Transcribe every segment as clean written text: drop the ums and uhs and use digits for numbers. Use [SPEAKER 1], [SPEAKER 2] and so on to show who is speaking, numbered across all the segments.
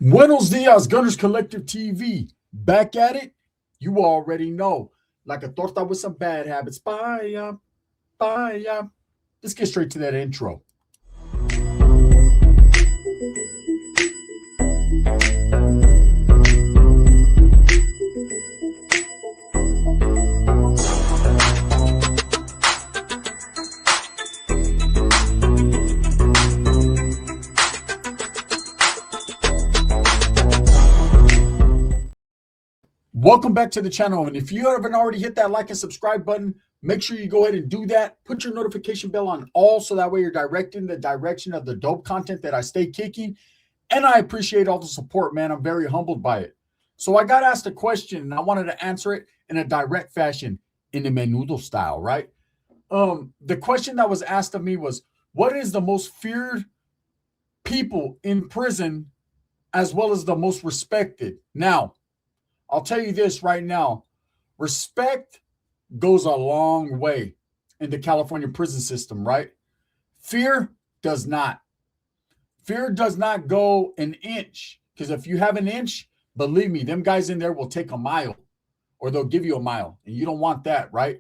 [SPEAKER 1] Buenos dias, Gunners Collective TV. Back at it? You already know. Like a torta with some bad habits. Bye. Bye. Let's get straight to that intro. Welcome back to the channel. And if you haven't already hit that like and subscribe button, make sure you go ahead and do that. Put your notification bell on all so that way you're directing the direction of the dope content that I stay kicking. And I appreciate all the support, man. I'm very humbled by it. So I got asked a question and I wanted to answer it in a direct fashion, in the menudo style, right? The question that was asked of me was, what is the most feared people in prison as well as the most respected? Now, I'll tell you this right now. Respect goes a long way in the California prison system, right? Fear does not. Fear does not go an inch. Because if you have an inch, believe me, them guys in there will take a mile or they'll give you a mile. And you don't want that, right?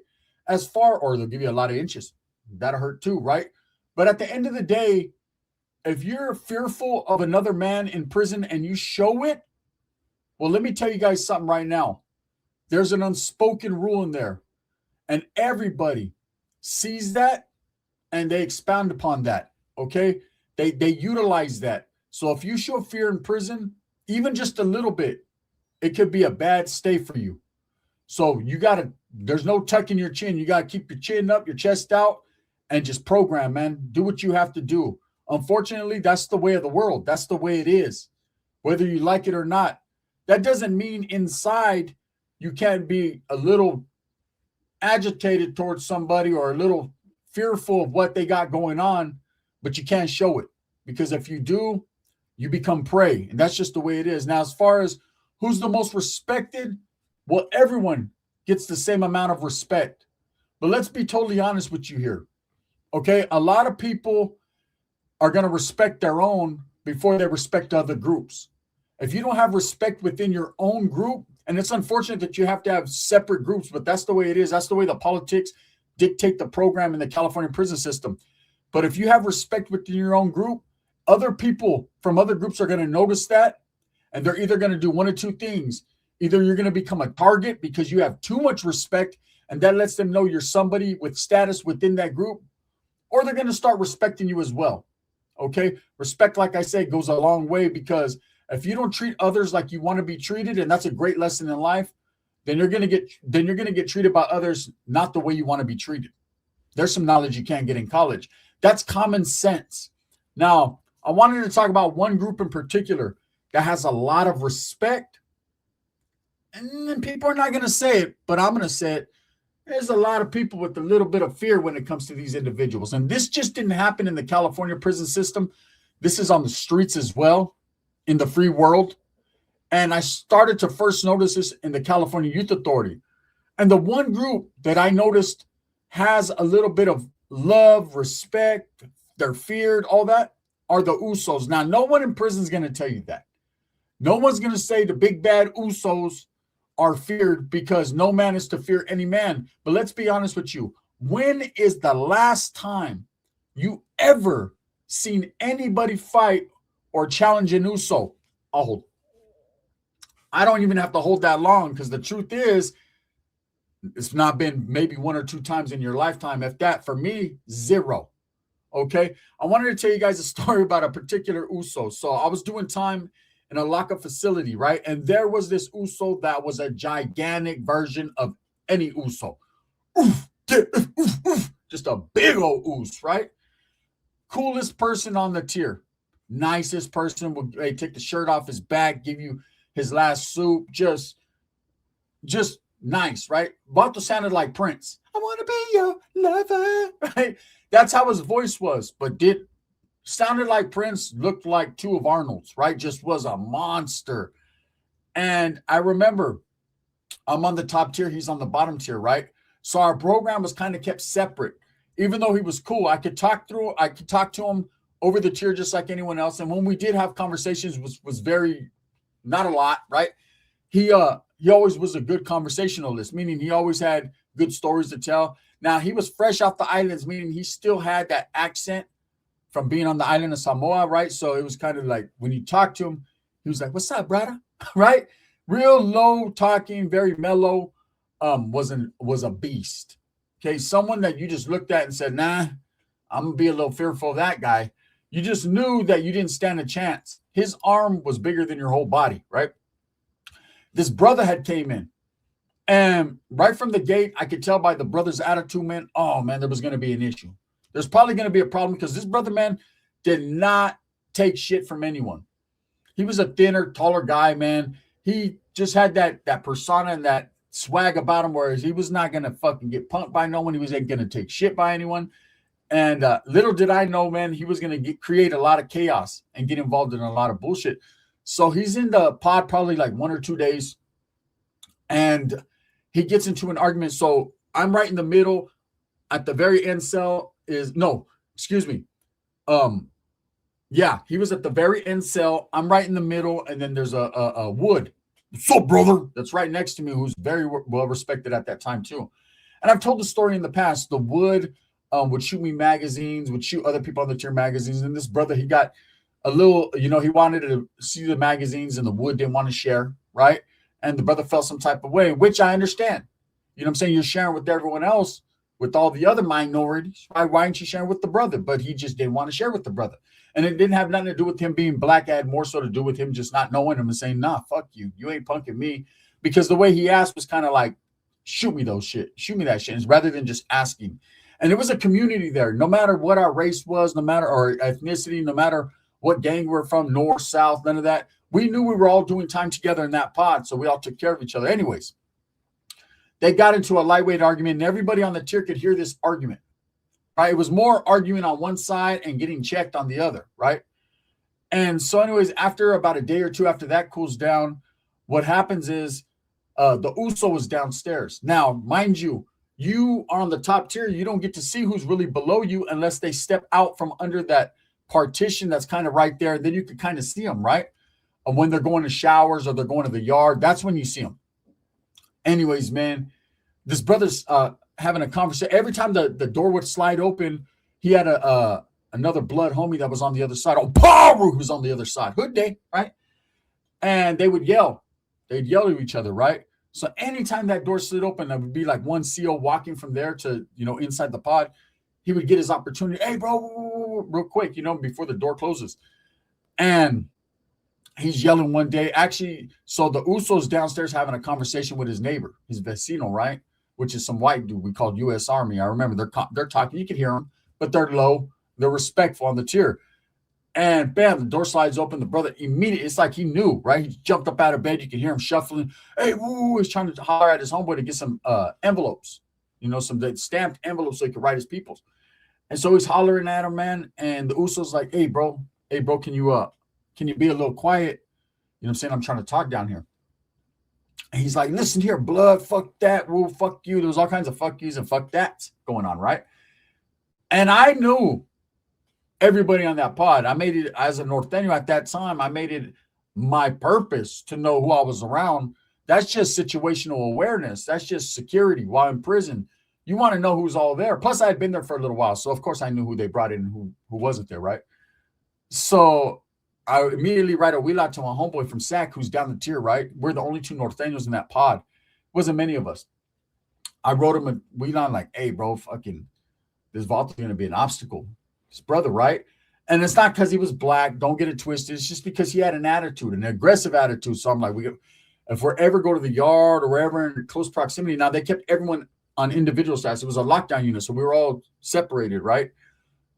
[SPEAKER 1] Or they'll give you a lot of inches. That'll hurt too, right? But at the end of the day, if you're fearful of another man in prison and you show it, well, let me tell you guys something right now. There's an unspoken rule in there, and everybody sees that, and they expound upon that, okay? They utilize that. So if you show fear in prison, even just a little bit, it could be a bad stay for you. So there's no tucking your chin. You got to keep your chin up, your chest out, and just program, man. Do what you have to do. Unfortunately, that's the way of the world. That's the way it is, whether you like it or not. That doesn't mean inside you can't be a little agitated towards somebody or a little fearful of what they got going on, but you can't show it. Because if you do, you become prey. And that's just the way it is. Now, as far as who's the most respected, well, everyone gets the same amount of respect. But let's be totally honest with you here. Okay? A lot of people are going to respect their own before they respect other groups. If you don't have respect within your own group, and it's unfortunate that you have to have separate groups, but that's the way it is. That's the way the politics dictate the program in the California prison system. But if you have respect within your own group, other people from other groups are going to notice that, and they're either going to do one of two things. Either you're going to become a target because you have too much respect, and that lets them know you're somebody with status within that group, or they're going to start respecting you as well. Okay? Respect, like I say, goes a long way, because if you don't treat others like you want to be treated, and that's a great lesson in life, then you're going to get treated by others not the way you want to be treated. There's some knowledge you can't get in college. That's common sense. Now, I wanted to talk about one group in particular that has a lot of respect, and people are not going to say it, but I'm going to say it. There's a lot of people with a little bit of fear when it comes to these individuals, and this just didn't happen in the California prison system. This is on the streets as well, in the free world. And I started to first notice this in the California Youth Authority. And the one group that I noticed has a little bit of love, respect, they're feared, all that, are the Usos. Now, no one in prison is going to tell you that. No one's going to say the big bad Usos are feared, because no man is to fear any man. But let's be honest with you. When is the last time you ever seen anybody fight or challenge an Uso? I don't even have to hold that long, because the truth is, it's not been maybe one or two times in your lifetime. If that, for me, zero. Okay? I wanted to tell you guys a story about a particular Uso. So I was doing time in a lockup facility, right? And there was this Uso that was a gigantic version of any Uso. Just a big old Us, right? Coolest person on the tier. Nicest person. Would take the shirt off his back, give you his last soup. Just nice, right? Vato sounded like Prince. I want to be your lover, right? That's how his voice was, but sounded like Prince, looked like two of Arnold's, right? Just was a monster. And I remember I'm on the top tier, he's on the bottom tier, right? So our program was kind of kept separate. Even though he was cool, I could talk to him over the tier just like anyone else. And when we did have conversations, was very not a lot, right? He always was a good conversationalist, meaning he always had good stories to tell. Now he was fresh off the islands, meaning he still had that accent from being on the island of Samoa, right? So it was kind of like when you talk to him, he was like, "What's up, brother?" Right? Real low talking, very mellow. Was a beast. Okay, someone that you just looked at and said, "Nah, I'm gonna be a little fearful of that guy." You just knew that you didn't stand a chance. His arm was bigger than your whole body, right? This brother had came in, and right from the gate, I could tell by the brother's attitude, man, oh man, there was going to be an issue. There's probably going to be a problem because this brother, man, did not take shit from anyone. He was a thinner, taller guy, man. He just had that persona and that swag about him, whereas he was not going to fucking get punked by no one. He wasn't going to take shit by anyone. And little did I know, man, he was going to create a lot of chaos and get involved in a lot of bullshit. So he's in the pod probably like 1 or 2 days, and he gets into an argument. So I'm right in the middle. At the very end cell is no, excuse me. Yeah, he was at the very end cell. I'm right in the middle, and then there's a Wood. What's up, brother? That's right next to me, who's very well respected at that time too. And I've told the story in the past. The Wood would shoot me magazines, would shoot other people on the tier magazines. And this brother, he got a little, he wanted to see the magazines, and the Wood didn't want to share, right? And the brother felt some type of way, which I understand. You know what I'm saying? You're sharing with everyone else, with all the other minorities. Why aren't you sharing with the brother? But he just didn't want to share with the brother. And it didn't have nothing to do with him being black. It had more so to do with him just not knowing him and saying, nah, fuck you. You ain't punking me. Because the way he asked was kind of like, shoot me those shit. Shoot me that shit. And rather than just asking. And there was a community there. No matter what our race was, no matter our ethnicity, no matter what gang we're from, north, south, none of that. We knew we were all doing time together in that pod. So we all took care of each other. Anyways, they got into a lightweight argument, and everybody on the tier could hear this argument. Right? It was more arguing on one side and getting checked on the other, right? And so anyways, after about a day or two after that cools down, what happens is the Uso was downstairs. Now, mind you, you are on the top tier. You don't get to see who's really below you unless they step out from under that partition that's kind of right there. Then you can kind of see them, right? And when they're going to showers or they're going to the yard, that's when you see them. Anyways, man, this brother's having a conversation. Every time the door would slide open, he had another blood homie that was on the other side. Oh, Paru, who's on the other side. Hood day, right? And they would yell. They'd yell at each other, right? So anytime that door slid open, that would be like one CO walking from there to, inside the pod. He would get his opportunity. Hey, bro, real quick, before the door closes. And he's yelling one day. Actually, so the Usos downstairs having a conversation with his neighbor, his vecino, right? Which is some white dude we called U.S. Army. I remember they're talking. You can hear them, but they're low. They're respectful on the tier. And bam, the door slides open. The brother immediately, it's like he knew, right? He jumped up out of bed. You can hear him shuffling. Hey, woo! He's trying to holler at his homeboy to get some envelopes, some stamped envelopes so he could write his peoples. And so he's hollering at him, man. And the Usos like, hey, bro, can you be a little quiet? You know what I'm saying? I'm trying to talk down here. And he's like, listen here, blood, fuck that, woo, fuck you. There was all kinds of fuck yous and fuck that's going on, right? And I knew everybody on that pod. I made it as a Norteño at that time. I made it my purpose to know who I was around. That's just situational awareness. That's just security while in prison. You want to know who's all there. Plus, I had been there for a little while. So, of course, I knew who they brought in and who wasn't there, right? So I immediately write a wheel out to my homeboy from SAC who's down the tier, right? We're the only two Norteños in that pod. Wasn't many of us. I wrote him a wheel on like, hey, bro, fucking this vault is going to be an obstacle. His brother, right? And it's not because he was black. Don't get it twisted. It's just because he had an attitude, an aggressive attitude. So I'm like, if we're ever go to the yard or wherever in close proximity, now they kept everyone on individual status. It was a lockdown unit, so we were all separated, right?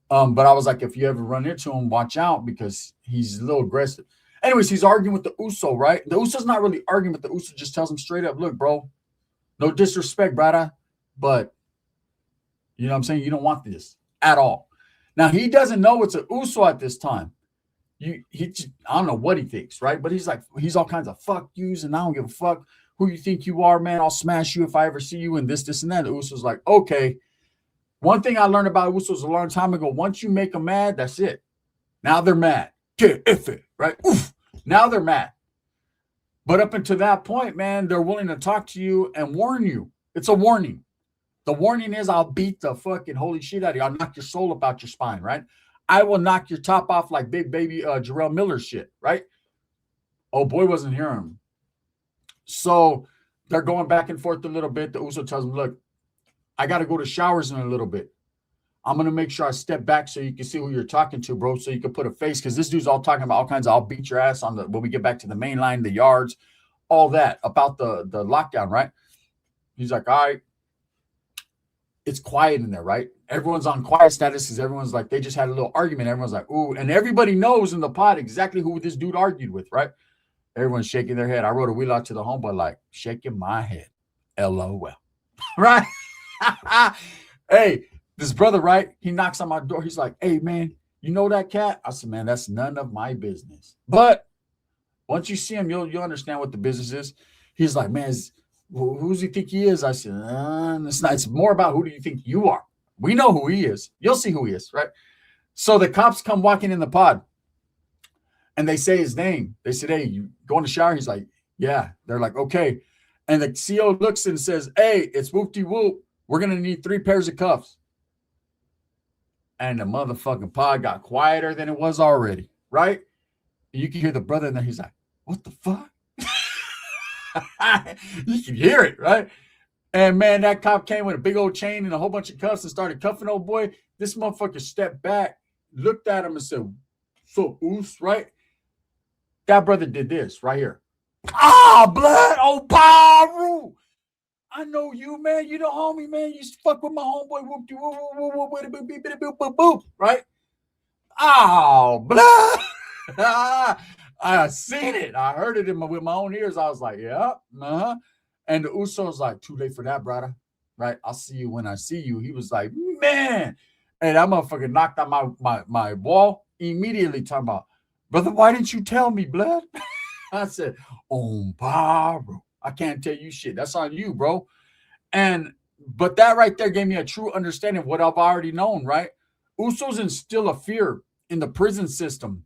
[SPEAKER 1] But I was like, if you ever run into him, watch out because he's a little aggressive. Anyways, he's arguing with the Uso, right? The Uso's not really arguing, but the Uso just tells him straight up, look, bro, no disrespect, brother, but you know what I'm saying? You don't want this at all. Now, he doesn't know it's an Uso at this time. I don't know what he thinks, right? But he's like, he's all kinds of fuck yous, and I don't give a fuck who you think you are, man. I'll smash you if I ever see you, and this, and that. The Uso's like, okay. One thing I learned about Usos a long time ago, once you make them mad, that's it. Now they're mad. Que ife, right? Oof. Now they're mad. But up until that point, man, they're willing to talk to you and warn you. It's a warning. The warning is I'll beat the fucking holy shit out of you. I'll knock your soul up out your spine, right? I will knock your top off like big baby Jarrell Miller shit, right? Oh, boy wasn't hearing him. So they're going back and forth a little bit. The Uso tells him, look, I got to go to showers in a little bit. I'm going to make sure I step back so you can see who you're talking to, bro, so you can put a face. Because this dude's all talking about all kinds of I'll beat your ass on when we get back to the main line, the yards, all that about the lockdown, right? He's like, all right. It's quiet in there, right? Everyone's on quiet status because everyone's like, they just had a little argument. Everyone's like, ooh. And everybody knows in the pod exactly who this dude argued with, right? Everyone's shaking their head. I wrote a wheel out to the homeboy like, shaking my head. LOL. Right? Hey, this brother, right? He knocks on my door. He's like, hey, man, you know that cat? I said, man, that's none of my business. But once you see him, you'll understand what the business is. He's like, man, who does he think he is? I said, it's not. It's more about who do you think you are? We know who he is. You'll see who he is, right? So the cops come walking in the pod, and they say his name. They said, hey, you going to shower? He's like, yeah. They're like, okay. And the CO looks and says, hey, it's whoop-de-whoop. We're going to need 3 pairs of cuffs. And the motherfucking pod got quieter than it was already, right? And you can hear the brother in there. He's like, what the fuck? You can hear it, right? And man, that cop came with a big old chain and a whole bunch of cuffs and started cuffing old boy. This motherfucker stepped back, looked at him and said, so Oos, right? That brother did this right here. Ah, blood, oh, Paru. I know you, man. You the homie, man. You used to fuck with my homeboy. Whoop, whoop, whoop, whoop, right? Oh, blood. I seen it. I heard it with my own ears. I was like, yeah, uh-huh. And the Usos like, too late for that, brother. Right? I'll see you when I see you. He was like, man. And that motherfucker knocked on my wall immediately talking about, brother, why didn't you tell me, blood? I said, bro, I can't tell you shit. That's on you, bro. But that right there gave me a true understanding of what I've already known, right? Usos instill a fear in the prison system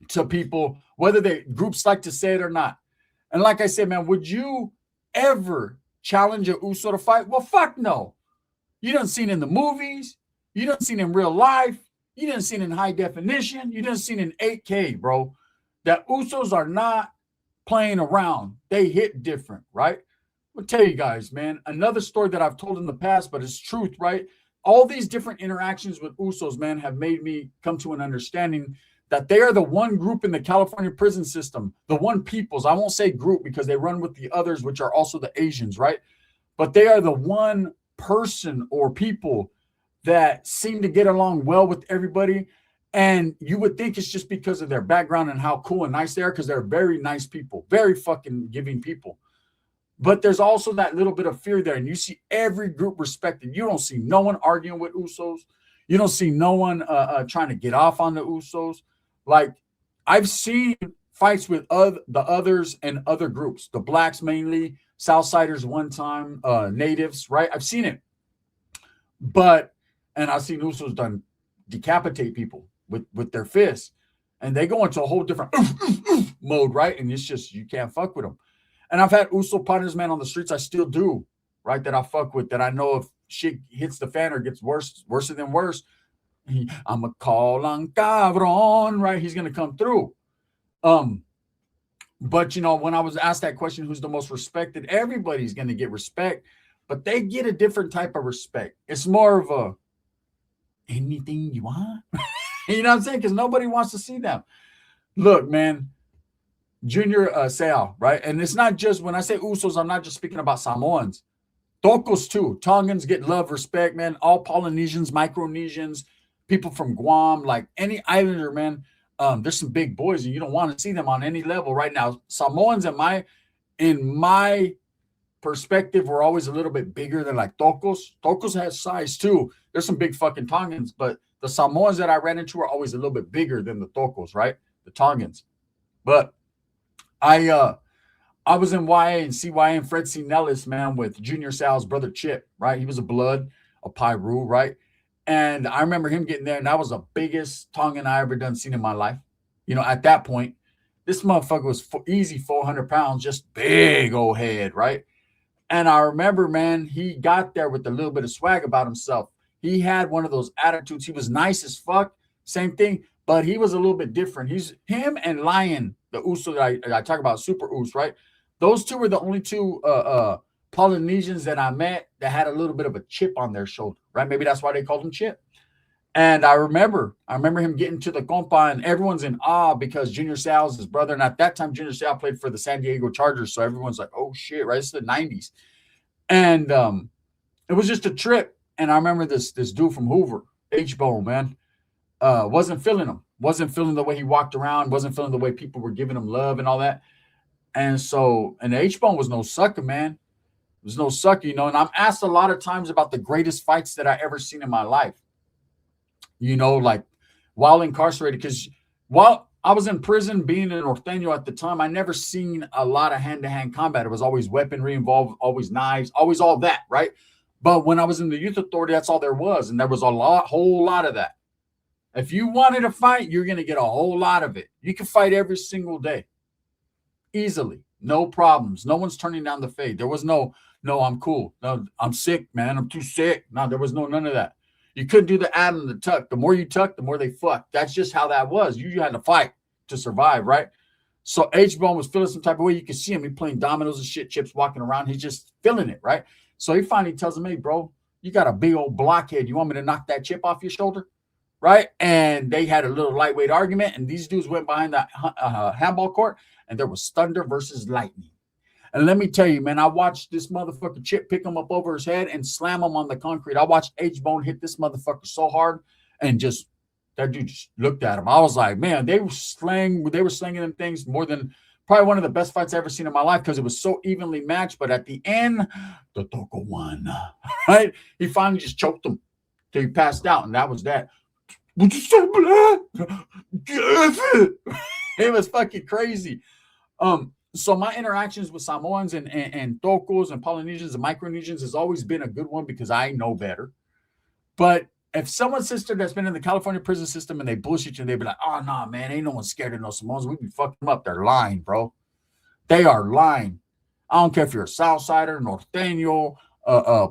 [SPEAKER 1] to people, whether groups like to say it or not. And like I said, man, would you ever challenge a Uso to fight? Well, fuck no. You done seen in the movies. You done seen in real life. You done seen in high definition. You done seen in 8K, bro. That Usos are not playing around. They hit different, right? I'll tell you guys, man, another story that I've told in the past, but it's truth, right? All these different interactions with Usos, man, have made me come to an understanding that they are the one group in the California prison system, the one peoples. I won't say group because they run with the others, which are also the Asians, right? But they are the one person or people that seem to get along well with everybody. And you would think it's just because of their background and how cool and nice they are, because they're very nice people, very fucking giving people. But there's also that little bit of fear there. And you see every group respected. You don't see no one arguing with Usos. You don't see no one trying to get off on the Usos. Like, I've seen fights with the others and other groups, the blacks mainly, Southsiders one time, natives, right? I've seen it. And I've seen Usos done decapitate people with their fists. And they go into a whole different mode, right? And it's just, you can't fuck with them. And I've had Uso partners, man, on the streets. I still do, right? That I fuck with, that I know if shit hits the fan or gets worse than worse, I'm a call on cabron, right? He's gonna come through. But you know, when I was asked that question, who's the most respected? Everybody's gonna get respect, but they get a different type of respect. It's more of a anything you want, you know what I'm saying? Because nobody wants to see them. Look, man. Junior Seau, right? And it's not just, when I say Usos, I'm not just speaking about Samoans. Tokos too. Tongans get love, respect, man. All Polynesians, Micronesians, people from Guam, like any islander, man. There's some big boys, and you don't want to see them on any level right now. Samoans, in my perspective, were always a little bit bigger than like Tokos. Tokos has size too. There's some big fucking Tongans, but the Samoans that I ran into are always a little bit bigger than the Tokos, right? The Tongans. But I was in YA and CYA and Fred C. Nellis, man, with Junior Seau's brother Chip, right? He was a blood, a Pyru, right? And I remember him getting there, and that was the biggest tonguing I ever done seen in my life. At that point, this motherfucker was easy 400 pounds, just big old head, right? And I remember, man, he got there with a little bit of swag about himself. He had one of those attitudes. He was nice as fuck, same thing, but he was a little bit different. He's him and Lion, the Uso that I talk about, Super Us, right? Those two were the only two Polynesians that I met that had a little bit of a chip on their shoulder, right? Maybe that's why they called him Chip. And I remember him getting to the compa, and everyone's in awe because Junior Seau's his brother. And at that time, Junior Seau played for the San Diego Chargers. So everyone's like, oh shit, right? It's the 90s. And it was just a trip. And I remember this dude from Hoover, H-Bone, man, wasn't feeling him. Wasn't feeling the way he walked around. Wasn't feeling the way people were giving him love and all that. And H-Bone was no sucker, man. It was no sucker, And I'm asked a lot of times about the greatest fights that I ever seen in my life. Like while incarcerated, because while I was in prison being in Norteño at the time, I never seen a lot of hand-to-hand combat. It was always weaponry involved, always knives, always all that, right? But when I was in the youth authority, that's all there was. And there was whole lot of that. If you wanted to fight, you're going to get a whole lot of it. You can fight every single day. Easily. No problems. No one's turning down the fade. There was no, I'm cool. No, I'm sick, man. I'm too sick. No, there was none of that. You couldn't do the add and the tuck. The more you tuck, the more they fuck. That's just how that was. You had to fight to survive, right? So H-Bone was feeling some type of way. You could see him. He playing dominoes and shit, chips, walking around. He's just feeling it, right? So he finally tells him, hey, bro, you got a big old blockhead. You want me to knock that chip off your shoulder? Right? And they had a little lightweight argument, and these dudes went behind the handball court, and there was thunder versus lightning. And let me tell you, man, I watched this motherfucker Chip pick him up over his head and slam him on the concrete. I watched H-Bone hit this motherfucker so hard, and that dude just looked at him. I was like, man, they were slinging them things more than probably one of the best fights I ever seen in my life because it was so evenly matched. But at the end, the Toko won, right? He finally just choked him till he passed out, and that was that. Would you say black? It was fucking crazy. So my interactions with Samoans and Tokos and Polynesians and Micronesians has always been a good one because I know better. But if someone's sister that's been in the California prison system and they bullshit you, and they be like, oh, nah, man, ain't no one scared of no Samoans. We be fucking them up. They're lying, bro. They are lying. I don't care if you're a Southsider, Norteño,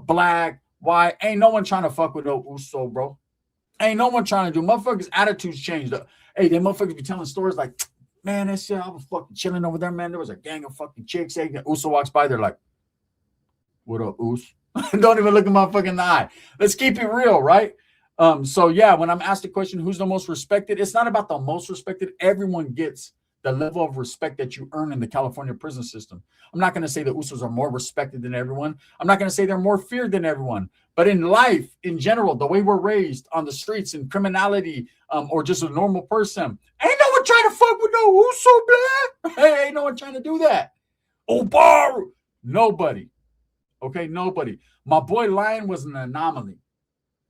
[SPEAKER 1] black, white. Ain't no one trying to fuck with no Uso, bro. Ain't no one trying to do. Motherfuckers' attitudes changed. Hey, they motherfuckers be telling stories like, man, that shit, I was fucking chilling over there, man. There was a gang of fucking chicks. Hey, Uso walks by, they're like, what up, Us? Don't even look at my fucking eye. Let's keep it real, right? So, yeah, when I'm asked the question, who's the most respected, it's not about the most respected. Everyone gets the level of respect that you earn in the California prison system. I'm not going to say the Usos are more respected than everyone. I'm not going to say they're more feared than everyone. But in life, in general, the way we're raised on the streets in criminality or just a normal person, ain't no one trying to fuck with no Uso, black. Hey, ain't no one trying to do that. Oh, bar. Nobody. Okay, nobody. My boy Lion was an anomaly.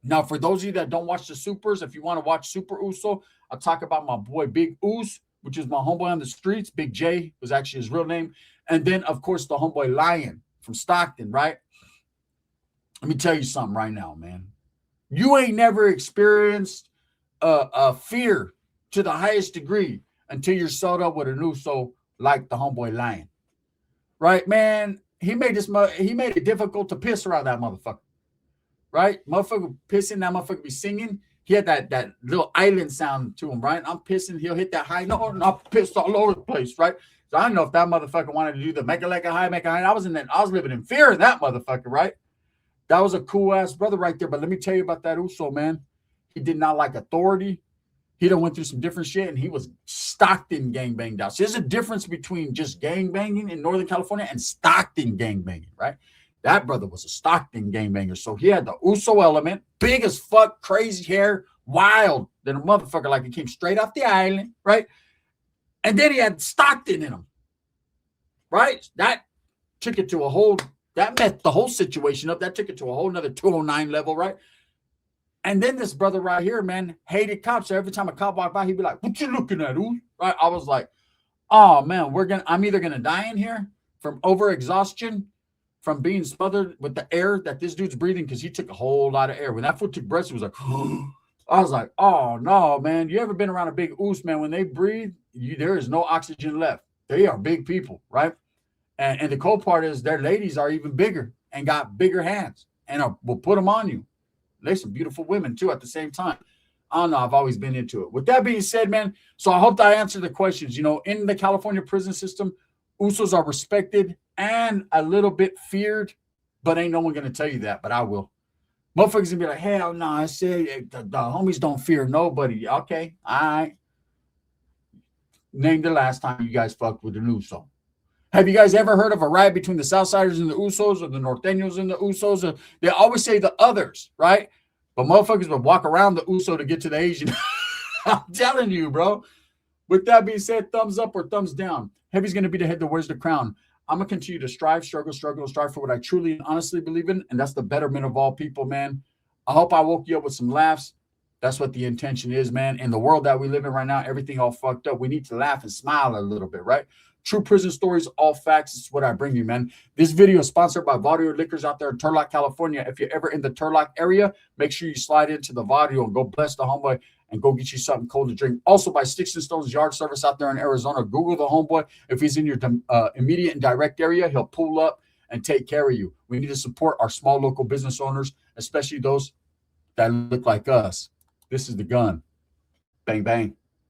[SPEAKER 1] Now, for those of you that don't watch the Supers, if you want to watch Super Uso, I'll talk about my boy Big Us, which is my homeboy on the streets. Big J was actually his real name. And then, of course, the homeboy Lion from Stockton, right? Let me tell you something right now, man. You ain't never experienced a fear to the highest degree until you're sold up with an Uso like the homeboy Lion. Right, man? He made it difficult to piss around that motherfucker. Right? Motherfucker pissing, that motherfucker be singing. He had that little island sound to him, right? I'm pissing, he'll hit that high note, and I'm pissed all over the place, right? So I don't know if that motherfucker wanted to do the make it like a high, make a high. I was living in fear of that motherfucker, right? That was a cool ass brother right there. But let me tell you about that Uso, man. He did not like authority. He done went through some different shit, and he was Stockton gangbanged out. So there's a difference between just gangbanging in Northern California and Stockton gangbanging, right? That brother was a Stockton gangbanger. So he had the Uso element, big as fuck, crazy hair, wild than a motherfucker, like he came straight off the island, right? And then he had Stockton in him, right? That took it to a whole, that met the whole situation up. That took it to a whole nother 209 level, right? And then this brother right here, man, hated cops. So every time a cop walked by, he'd be like, what you looking at, ooh? Right? I was like, oh, man, I'm either going to die in here from overexhaustion from being smothered with the air that this dude's breathing because he took a whole lot of air. When that fool took breaths, it was like, I was like, oh no, man. You ever been around a big oos, man? When they breathe, there is no oxygen left. They are big people, right? And the cool part is their ladies are even bigger and got bigger hands and will put them on you. There's some beautiful women too at the same time. I don't know. I've always been into it. With that being said, man, so I hope that I answered the questions. You know, in the California prison system, Usos are respected and a little bit feared, but ain't no one going to tell you that, but I will. Motherfuckers going to be like, hell no, I said the homies don't fear nobody. Okay, all right. Name the last time you guys fucked with an Uso. Have you guys ever heard of a riot between the Southsiders and the Usos or the Norteños and the Usos? They always say the others, right? But motherfuckers would walk around the Uso to get to the Asian. I'm telling you, bro. With that being said, thumbs up or thumbs down. Heavy's going to be the head that wears the crown. I'm going to continue to strive, struggle, and strive for what I truly and honestly believe in, and that's the betterment of all people, man. I hope I woke you up with some laughs. That's what the intention is, man. In the world that we live in right now, everything all fucked up. We need to laugh and smile a little bit, right? True prison stories, all facts. It's what I bring you, man. This video is sponsored by Vadio Liquors out there in Turlock, California. If you're ever in the Turlock area, make sure you slide into the Vadio and go bless the homeboy and go get you something cold to drink. Also by Sticks and Stones Yard Service out there in Arizona. Google the homeboy. If he's in your immediate and direct area, he'll pull up and take care of you. We need to support our small local business owners, especially those that look like us. This is the gun. Bang, bang.